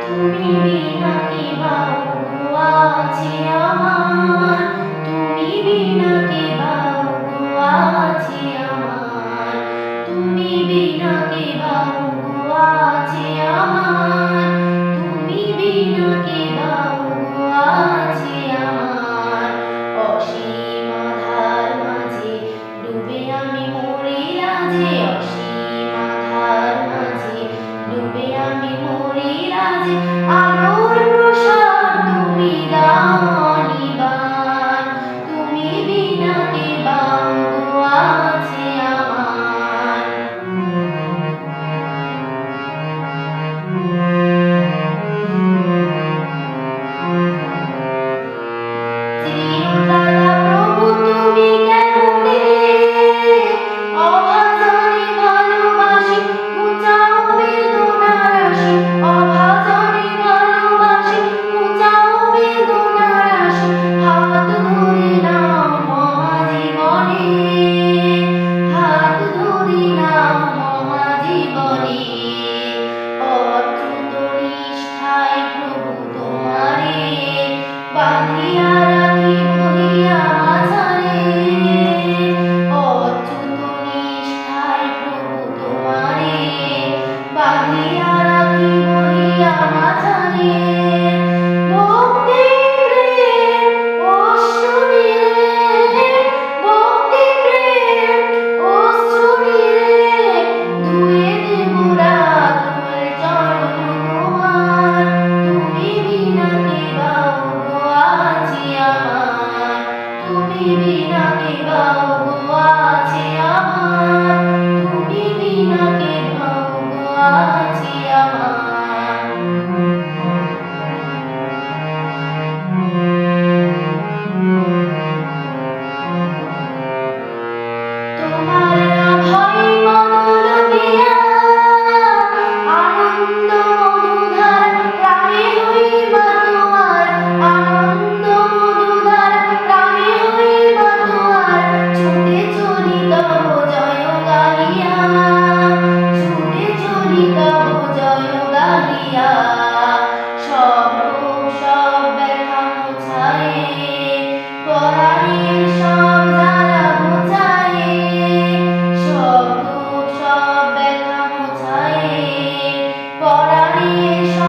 তুমি বিনা কি ভাগ্য আছে আমার, তুমি বিনা কি ভাগ্য আছে আমার, তুমি বিনা কি ভাগ্য আছে আমার, তুমি বিনা কি ভাগ্য আছে আমার। অসীম আধার মাঝে ডুবে আমি মরি লাজে, অসীম আধার মাঝে ডুবে আমি মরি লাজে। আলোর প্রসাদ তুমি দাও অনিবার, তুমি বিনা কে ভাগ্য আছে আমার। চিরকালা প্রভু তুমি কেমনে, অভাজনে ভালোবাসি ঘুচাও বেদনার রাশি, অভাজনে ভালোবাসি ঘুচাও বেদনার রাশি। হাত ধরে নাও মহাজীবনে, হাত ধরে নাও মহাজীবনে। অচ্যুত নিষ্ঠায় প্রভু তোমারে বাঁধিয়া রাখিব হিয়া মাঝারে, অচ্যুত নিষ্ঠায় প্রভু তোমারে বাঁধিয়া রাখিব হিয়া মাঝারে। ভক্তির প্রেম অশ্রুনীরে, ভক্তির প্রেম অশ্রুনীরে ধুয়ে দেব রাতুল চরণ তোমার, তুমি বিনা কে ভাগ্য আছে আমার, তুমি বিনা কে ভাগ্য আছে আমার, তুমি বিনা কে ভাগ্য আছে আমার। তোমার অভয় মধুর দিয়া আনন্দ মধুধার প্রাণে হইবা তোমার, আনন্দ মধুধার প্রাণে হইবা তোমার। ছুটে চলি তব জয় গাহিয়া, ছুটে চলি তব জয় গাহিয়া।